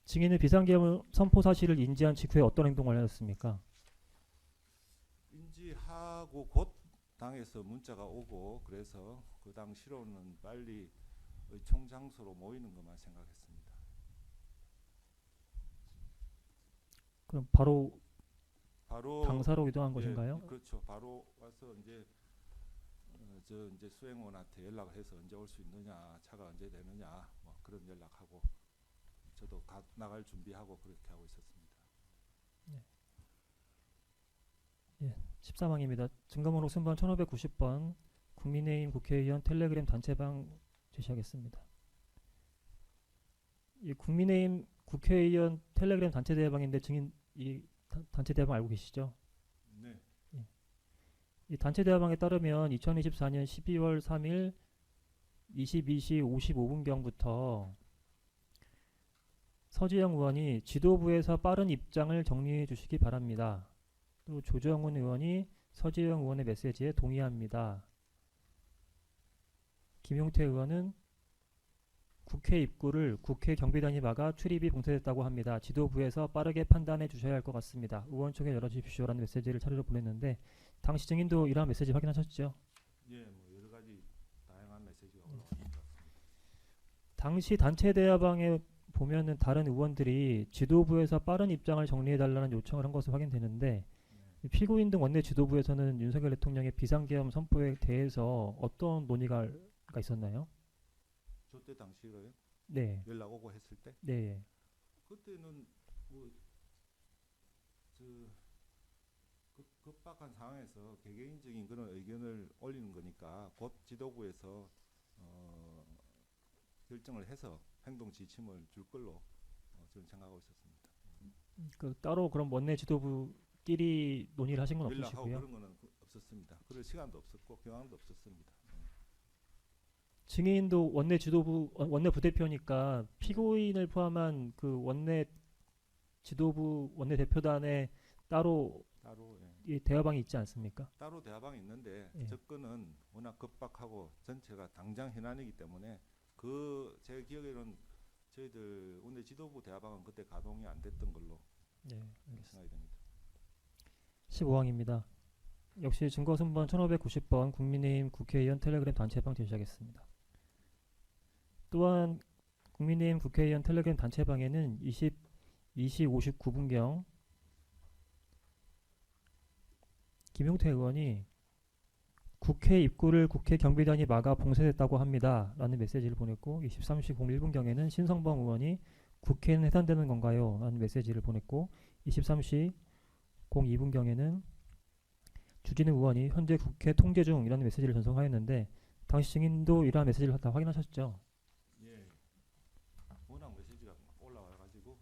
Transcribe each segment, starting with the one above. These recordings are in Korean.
증인은 비상계엄 선포 사실을 인지한 직후에 어떤 행동을 하였습니까? 인지하고 곧 당에서 문자가 오고 그래서 그 당시로는 빨리 의총 장소로 모이는 것만 생각했습니다. 그럼 바로 바로 당사로 이동한 예, 것인가요? 그렇죠. 바로 와서 이제 수행원한테 연락을 해서 언제 올 수 있느냐, 차가 언제 되느냐, 뭐 그런 연락하고 저도 나갈 준비하고 그렇게 하고 있었습니다. 네. 예, 14항입니다. 증거번호 순번 1590번 국민의힘 국회의원 텔레그램 단체방 제시하겠습니다. 이 국민의힘 국회의원 텔레그램 단체 대화방인데 증인 이 단체 대화방 알고 계시죠? 네. 예. 이 단체 대화방에 따르면 2024년 12월 3일 22시 55분경부터 서지영 의원이 지도부에서 빠른 입장을 정리해 주시기 바랍니다. 또 조정훈 의원이 서지영 의원의 메시지에 동의합니다. 김용태 의원은 국회 입구를 국회 경비단이 막아 출입이 봉쇄됐다고 합니다. 지도부에서 빠르게 판단해 주셔야 할 것 같습니다. 의원총회 열어주십시오라는 메시지를 차례로 보냈는데 당시 증인도 이러한 메시지 확인하셨죠? 예, 뭐 여러 가지 다양한 메시지가 올라왔습니다. 당시 단체 대화방에 보면은 다른 의원들이 지도부에서 빠른 입장을 정리해달라는 요청을 한 것으로 확인되는데 네. 피고인 등 원내 지도부에서는 윤석열 대통령의 비상계엄 선포에 대해서 어떤 논의가 있었나요? 저 때 당시로요? 네, 연락 오고 했을 때 네, 그때는 뭐 급박한 상황에서 개개인적인 그런 의견을 올리는 거니까 곧 지도부에서 결정을 해서 행동 지침을 줄 걸로 저는 생각하고 있었습니다. 그 따로 그럼 원내 지도부끼리 논의를 하신 건 연락하고 없으시고요. 그런 거는 없었습니다. 그럴 시간도 없었고 경황도 없었습니다. 증인도 원내 지도부 원내 부대표니까 피고인을 포함한 그 원내 지도부 원내 대표단에 따로 따로 이 대화방이 있지 않습니까? 따로 대화방이 있는데 예. 접근은 워낙 급박하고 전체가 당장 현안이기 때문에 제 기억에는 저희들 원내 지도부 대화방은 그때 가동이 안 됐던 걸로 네, 알겠습니다. 생각이 됩니다. 15항입니다. 역시 증거 순번 1590번 국민의힘 국회의원 텔레그램 단체방 제시하겠습니다. 또한 국민의힘 국회의원 텔레그램 단체방에는 22시 59분경 김용태 의원이 국회 입구를 국회 경비단이 막아 봉쇄됐다고 합니다. 라는 메시지를 보냈고 23시 01분경에는 신성범 의원이 국회는 해산되는 건가요? 라는 메시지를 보냈고 23시 02분경에는 주진우 의원이 현재 국회 통제 중이라는 메시지를 전송하였는데 당시 증인도 이러한 메시지를 다 확인하셨죠? 예. 워낙 메시지가 올라와가지고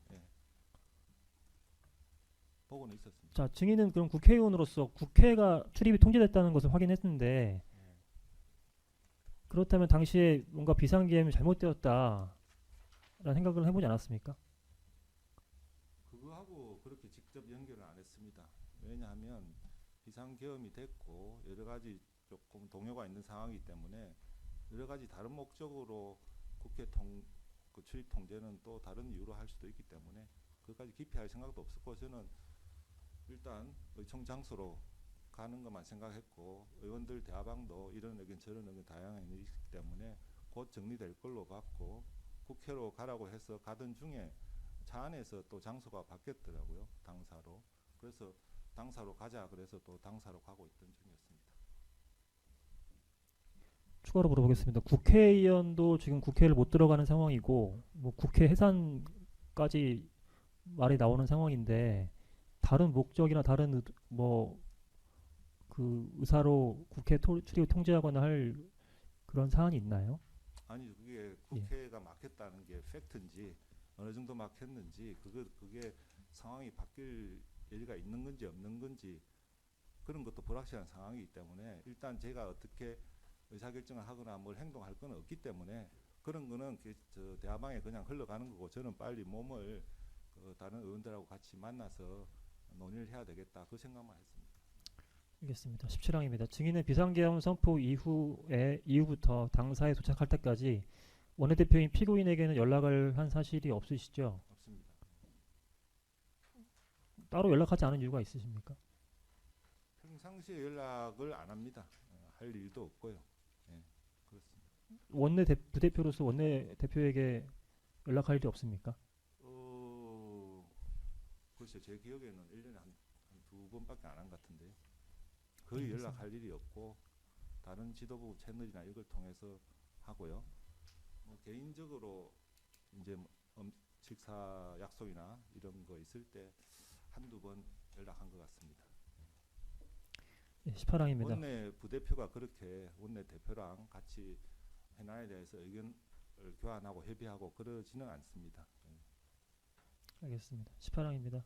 보고는 있었습니다. 자, 증인은 그럼 국회의원으로서 국회가 출입이 통제됐다는 것을 확인했는데 예. 그렇다면 당시에 뭔가 비상계엄이 잘못되었다라는 생각을 해보지 않았습니까? 그거하고 그렇게 직접 연결을 안 했습니다. 왜냐하면 비상계엄이 됐고 여러 가지 조금 동요가 있는 상황이기 때문에 여러 가지 다른 목적으로 그 출입 통제는 또 다른 이유로 할 수도 있기 때문에 그것까지 깊이 할 생각도 없었고 저는 일단 의총 장소로 가는 것만 생각했고 의원들 대화방도 이런 의견 저런 의견 다양한 의견이 있기 때문에 곧 정리될 걸로 봤고 국회로 가라고 해서 가던 중에 차 안에서 또 장소가 바뀌었더라고요. 당사로. 그래서 당사로 가자 그래서 또 당사로 가고 있던 중이었습니다. 추가로 물어보겠습니다. 국회의원도 지금 국회를 못 들어가는 상황이고 뭐 국회 해산까지 말이 나오는 상황인데 다른 목적이나 다른 뭐 그 의사로 국회 출입을 통제하거나 할 그런 사안이 있나요? 아니 그게 예. 국회가 막혔다는 게 팩트인지 어느 정도 막혔는지 그게 상황이 바뀔 여지가 있는 건지 없는 건지 그런 것도 불확실한 상황이기 때문에 일단 제가 어떻게 의사결정을 하거나 뭘 행동할 건 없기 때문에 그런 거는 저 대화방에 그냥 흘러가는 거고 저는 빨리 몸을 다른 의원들하고 같이 만나서 논의를 해야 되겠다 그 생각만 했습니다. 알겠습니다. 17항입니다. 증인은 비상계엄 선포 이후부터 당사에 도착할 때까지 원내대표인 피고인에게는 연락을 한 사실이 없으시죠? 없습니다. 따로 연락하지 않은 이유가 있으십니까? 평상시에 연락을 안 합니다. 할 일도 없고요. 예, 그렇습니다. 부대표로서 원내 대표에게 연락할 일이 없습니까? 글쎄 제 기억에는 1년에 한 두 번밖에 안 한 것 같은데요. 거의 알겠습니다. 연락할 일이 없고 다른 지도부 채널이나 이걸 통해서 하고요. 뭐 개인적으로 이제 뭐 식사 약속이나 이런 거 있을 때 한두 번 연락한 것 같습니다. 예, 18항입니다. 원내 부대표가 그렇게 원내 대표랑 같이 현안에 대해서 의견을 교환하고 협의하고 그러지는 않습니다. 알겠습니다. 18항입니다.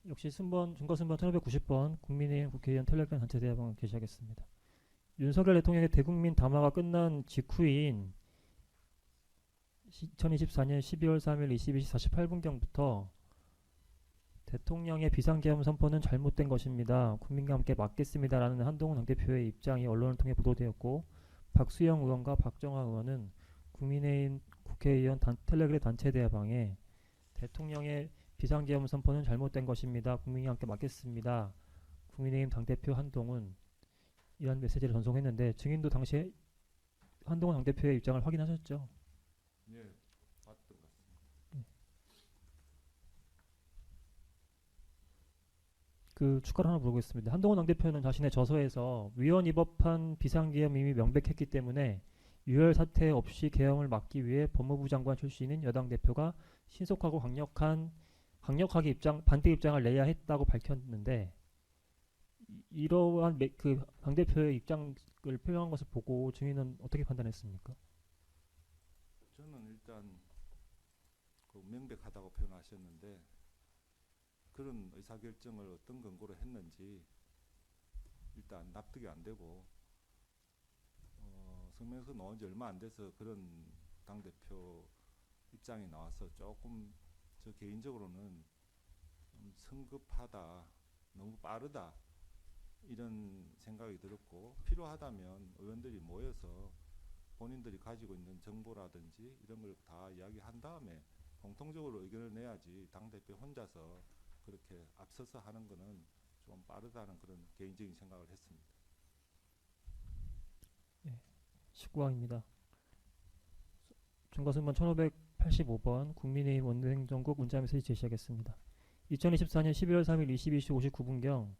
역시 준거순번 1590번 국민의힘 국회의원 텔레그램 단체 대화방을 게시하겠습니다. 윤석열 대통령의 대국민 담화가 끝난 직후인 2024년 12월 3일 22시 48분경부터 대통령의 비상계엄 선포는 잘못된 것입니다. 국민과 함께 막겠습니다라는 한동훈 당대표의 입장이 언론을 통해 보도되었고, 박수영 의원과 박정화 의원은 국민의힘 국회의원 텔레그램 단체 대화방에 대통령의 비상계엄 선포는 잘못된 것입니다. 국민과 함께 막겠습니다. 국민의힘 당대표 한동훈 이런 메시지를 전송했는데, 증인도 당시에 한동훈 당대표의 입장을 확인하셨죠? 예, 봤던 것 같습니다. 그 추가로 하나 물어보겠습니다. 한동훈 당대표는 자신의 저서에서 위헌 위법한 비상계엄 이미 명백했기 때문에 유혈 사태 없이 계엄을 막기 위해 법무부 장관 출신인 여당 대표가 신속하고 강력하게 반대 입장을 내야 했다고 밝혔는데, 이러한 그 당대표의 입장을 표명한 것을 보고 증인은 어떻게 판단했습니까? 저는 일단 그 명백하다고 표현하셨는데 그런 의사결정을 어떤 근거로 했는지 일단 납득이 안 되고 성명서 나온 지 얼마 안 돼서 그런 당대표 입장이 나와서 조금 저 개인적으로는 좀 성급하다, 너무 빠르다 이런 생각이 들었고, 필요하다면 의원들이 모여서 본인들이 가지고 있는 정보라든지 이런 걸 다 이야기한 다음에 공통적으로 의견을 내야지 당대표 혼자서 그렇게 앞서서 하는 거는 좀 빠르다는 그런 개인적인 생각을 했습니다. 19항입니다. 준거순번 1585번 국민의힘 원내행정국 문자메시지 제시하겠습니다. 2024년 12월 3일 22시 59분경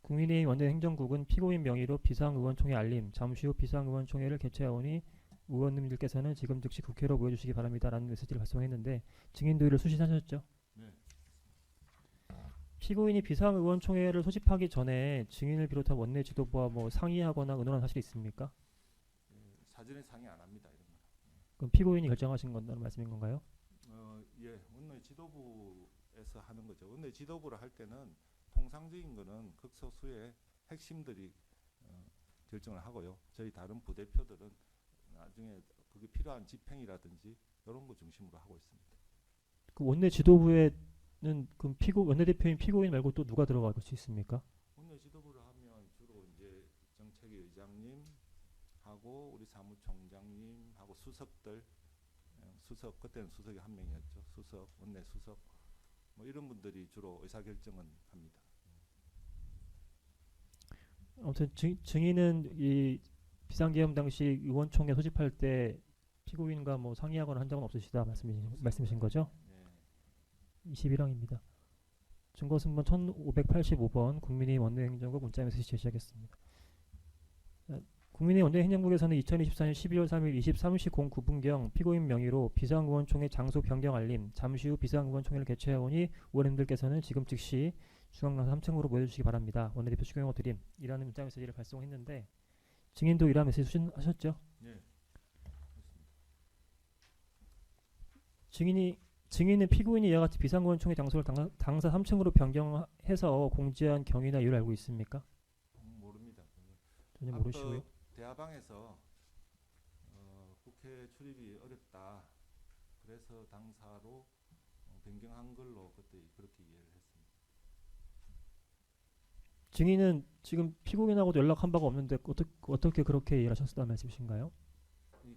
국민의힘 원내행정국은 피고인 명의로 비상의원총회 알림, 잠시 후 비상의원총회를 개최하오니 의원님들께서는 지금 즉시 국회로 모여주시기 바랍니다. 라는 메시지를 발송했는데, 증인도 이를 수신하셨죠? 네. 피고인이 비상의원총회를 소집하기 전에 증인을 비롯한 원내 지도부와 상의하거나 의논한 사실이 있습니까? 사전에 상의 안 합니다. 이런 거. 그럼 피고인이 결정하신 건다는 말씀인 건가요? 예, 원내 지도부에서 하는 거죠. 원내 지도부를 할 때는 통상적인 거는 극소수의 핵심들이 결정을 하고요. 저희 다른 부대표들은 나중에 그게 필요한 집행이라든지 이런 거 중심으로 하고 있습니다. 그 원내 지도부에는 그럼 원내대표인 피고인 말고 또 누가 들어갈 수 있습니까? 원내 지도부를 하면 주로 이제 정책위 의장님 하고 우리 사무총장님 하고 수석들, 수석 그때는 수석이 한 명이었죠. 수석, 원내 수석 뭐 이런 분들이 주로 의사결정은 합니다. 아무튼 증인은 이 비상계엄 당시 의원총회 소집할 때 피고인과 상의하거나 한 적은 없으시다 말씀이신 거죠? 네. 21항입니다. 증거순번 1585번 국민의힘 원내행정국 문자메시지 제시하겠습니다. 국민의힘 원내행정국에서는 2024년 12월 3일 23시 09분경 피고인 명의로 비상의원총회 장소 변경 알림, 잠시 후 비상의원총회를 개최하오니 의원님들께서는 지금 즉시 중앙당 3층으로 모여주시기 바랍니다. 원내대표 추경호 드림 이라는 문자 메시지를 발송했는데, 증인도 이러한 메시지 수신하셨죠? 네. 증인은 피고인이 이와 같이 비상의원총회 장소를 당사 3층으로 변경해서 공지한 경위나 이유를 알고 있습니까? 모릅니다. 전혀 모르시고요. 대화방에서 국회 출입이 어렵다. 그래서 당사로 변경한 걸로 그때 그렇게 이해를 했습니다. 증인은 지금 피고인하고도 연락한 바가 없는데 어떻게 그렇게 이해를 하셨다는 말씀이신가요?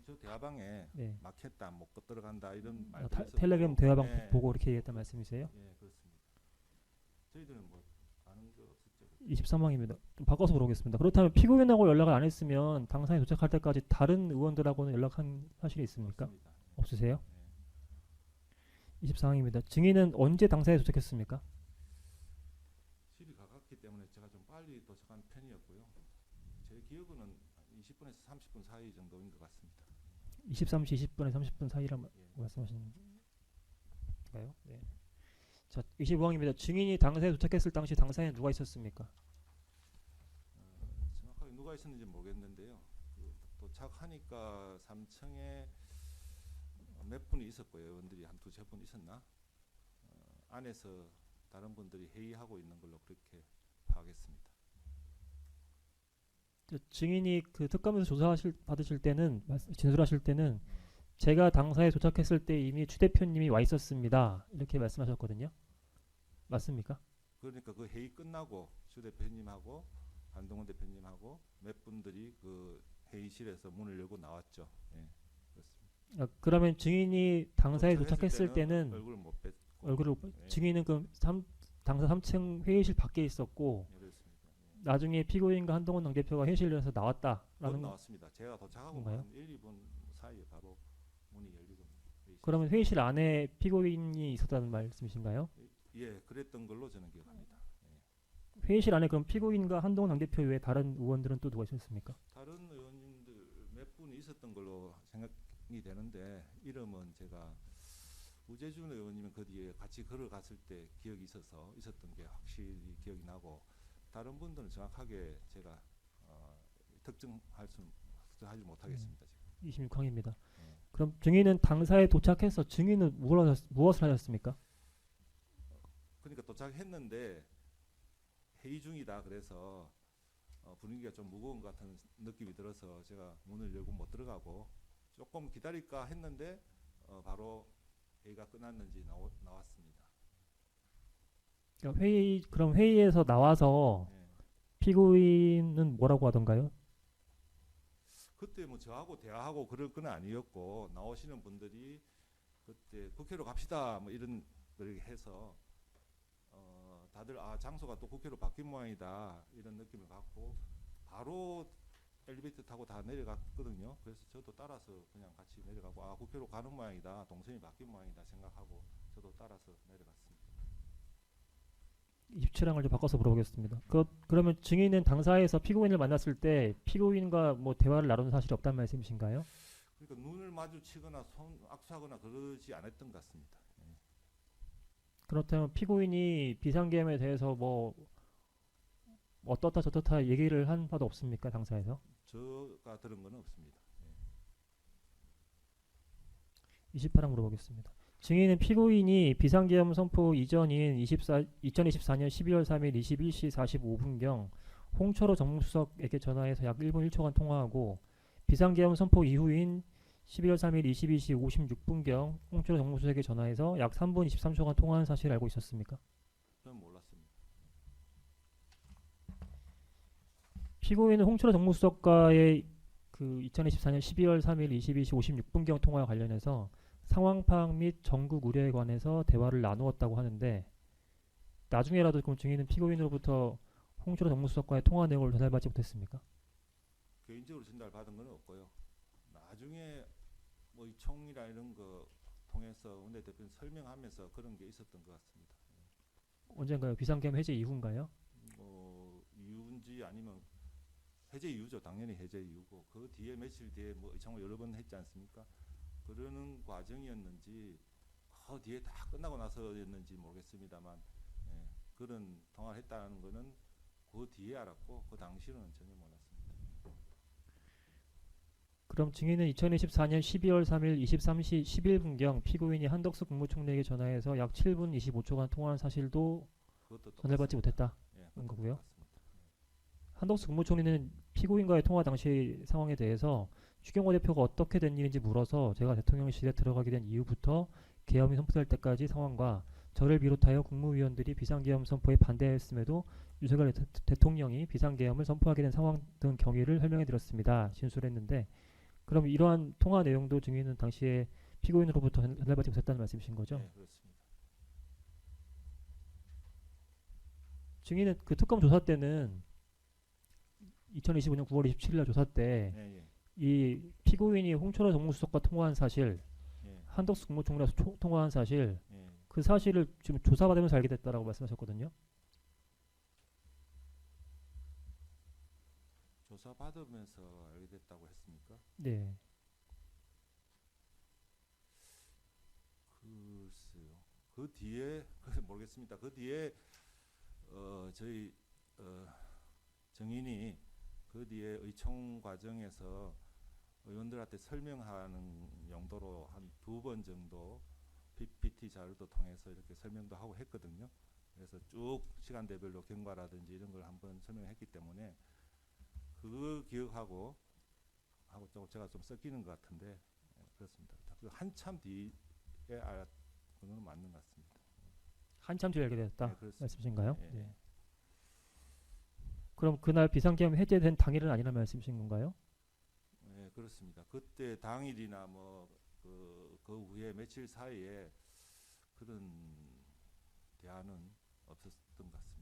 저 대화방에 네. 막혔다, 못 들어간다 이런 말들이 텔레그램 대화방 네. 보고 이렇게 얘기했단 말씀이세요? 예, 그렇습니다. 저희들은 뭐 아는 게 없었죠. 23항입니다. 좀 바꿔서 물어보겠습니다. 그렇다면 피고인하고 연락을 안 했으면 당사에 도착할 때까지 다른 의원들하고는 연락한 사실이 있습니까? 없습니다. 예. 없으세요? 예. 24항입니다. 증인은 언제 당사에 도착했습니까? 집이 가깝기 때문에 제가 좀 빨리 도착한 편이었고요. 제 기억으로는 20분에서 30분 사이 정도인 것 같습니다. 23시 20분에 30분 사이라 예. 말씀하시는 건가요? 네. 자, 25항입니다. 증인이 당사에 도착했을 당시 당사에는 누가 있었습니까? 정확하게 누가 있었는지 모르겠는데요. 그 도착하니까 3층에 몇 분이 있었고요. 의원들이 한 두세 분 있었나? 안에서 다른 분들이 회의하고 있는 걸로 그렇게 파악했습니다. 증인이 그 특검에서 받으실 때는 진술하실 때는 제가 당사에 도착했을 때 이미 추 대표님이 와 있었습니다. 이렇게 말씀하셨거든요. 맞습니까? 그러니까 그 회의 끝나고 주 대표님하고 한동훈 대표님하고 몇 분들이 그 회의실에서 문을 열고 나왔죠. 예, 그렇습니다. 그러면 증인이 당사에 도착했을 도착했을 때는 얼굴을 못 뵀고 얼굴을 예, 증인은 그 당사 3층 회의실 밖에 있었고 예, 그렇습니다. 예. 나중에 피고인과 한동훈 당대표가 회의실에서 곧 나왔다라는 나왔습니다. 제가 도착하고 건가요? 한 1, 2분 사이에 바로 문이 열리고 회의실. 그러면 회의실 안에 피고인이 있었다는 말씀이신가요? 예, 그랬던 걸로 저는 기억합니다. 예. 회의실 안에 그럼 피고인과 한동훈 당대표 외에 다른 의원들은 또 누가 있었습니까? 다른 의원님들 몇 분이 있었던 걸로 생각이 되는데 이름은 제가 우재준 의원님은 그 뒤에 같이 걸어갔을 때 기억이 있어서 있었던 게 확실히 기억이 나고 다른 분들은 정확하게 제가 특정하지 못하겠습니다. 지금. 26항입니다. 예. 그럼 증인은 당사에 도착해서 증인은 무엇을 하셨습니까? 그러니까 도착했는데 회의 중이다 그래서 분위기가 좀 무거운 것 같은 느낌이 들어서 제가 문을 열고 못 들어가고 조금 기다릴까 했는데 바로 회의가 끝났는지 나왔습니다. 그러니까 그럼 회의에서 나와서 예. 피고인은 뭐라고 하던가요? 그때 뭐 저하고 대화하고 그럴 건 아니었고 나오시는 분들이 그때 국회로 갑시다 뭐 이런 걸 해서 다들 장소가 또 국회로 바뀐 모양이다 이런 느낌을 갖고 바로 엘리베이터 타고 다 내려갔거든요. 그래서 저도 따라서 그냥 같이 내려가고 국회로 가는 모양이다 동선이 바뀐 모양이다 생각하고 저도 따라서 내려갔습니다. 27항을 좀 바꿔서 물어보겠습니다. 그러면 증인은 당사에서 피고인을 만났을 때 피고인과 뭐 대화를 나눈 사실이 없다는 말씀이신가요? 그러니까 눈을 마주치거나 손 악수하거나 그러지 않았던 것 같습니다. 예. 그렇다면 피고인이 비상계엄에 대해서 뭐 어떻다 저떻다 얘기를 한 바도 없습니까? 당사에서? 제가 들은 건 없습니다. 28항 물어보겠습니다. 증인은 피고인이 비상계엄 선포 이전인 2024년 12월 3일 21시 45분경 홍철호 정무수석에게 전화해서 약 1분 1초간 통화하고 비상계엄 선포 이후인 12월 3일 22시 56분경 홍철호 정무수석에게 전화해서 약 3분 23초간 통화한 사실을 알고 있었습니까? 저는 몰랐습니다. 피고인은 홍철호 정무수석과의 그 2024년 12월 3일 22시 56분경 통화와 관련해서 상황 파악 및 전국 우려에 관해서 대화를 나누었다고 하는데 나중에라도 그럼 증인은 피고인으로부터 홍철호 정무수석과의 통화 내용을 전달받지 못했습니까? 개인적으로 전달받은 건 없고요. 나중에 뭐 이 총이라 이런 거 통해서 원내대표는 설명하면서 그런 게 있었던 것 같습니다. 언젠가요? 비상계엄 해제 이후인가요? 뭐 이유인지 아니면 해제 이유죠. 당연히 해제 이유고 그 뒤에 며칠 뒤에 뭐 이창호 여러 번 했지 않습니까? 그러는 과정이었는지 그 뒤에 다 끝나고 나서였는지 모르겠습니다만 그런 통화를 했다는 거는 그 뒤에 알았고 그 당시로는 전혀 몰랐습니다. 그럼 증인은 2024년 12월 3일 23시 11분경 피고인이 한덕수 국무총리에게 전화해서 약 7분 25초간 통화한 사실도 그것도 전달받지 못했다는 그것도 거고요. 똑같습니다. 한덕수 국무총리는 피고인과의 통화 당시 상황에 대해서 추경호 대표가 어떻게 된 일인지 물어서 제가 대통령실에 들어가게 된 이후부터 계엄이 선포될 때까지 상황과 저를 비롯하여 국무위원들이 비상계엄 선포에 반대했음에도 윤석열 대통령이 비상계엄을 선포하게 된 상황 등 경위를 설명해 드렸습니다. 진술했는데 그럼 이러한 통화 내용도 증인은 당시에 피고인으로부터 전달받지 못했다는 말씀이신 거죠? 네, 그렇습니다. 증인은 그 특검 조사 때는 2025년 9월 27일 날 조사 때 예, 예, 이 피고인이 홍철호 정무수석과 통화한 사실, 예, 한덕수 국무총리와 통화한 사실, 예. 그 사실을 지금 조사받으면서 알게 됐다라고 말씀하셨거든요. 조사 받으면서 알게 됐다고 했습니까? 네. 글쎄요. 그 뒤에 모르겠습니다. 그 뒤에 저희 정인이 그 뒤에 의총 과정에서 의원들한테 설명하는 용도로 한 두 번 정도 PPT 자료도 통해서 이렇게 설명도 하고 했거든요. 그래서 쭉 시간대별로 경과라든지 이런 걸 한번 설명했기 때문에 그 기억하고 좀 제가 좀 섞이는 것 같은데 그렇습니다. 그 한참 뒤에 알았던 건 맞는 것 같습니다. 한참 뒤에 알게 네, 됐다 그렇습니다. 말씀이신가요? 예, 네. 그럼 그날 비상계엄 해제된 당일은 아니란 말씀이신 건가요? 예, 그렇습니다. 그때 당일이나 그 후에 며칠 사이에 그런 대안은 없었던 것 같습니다.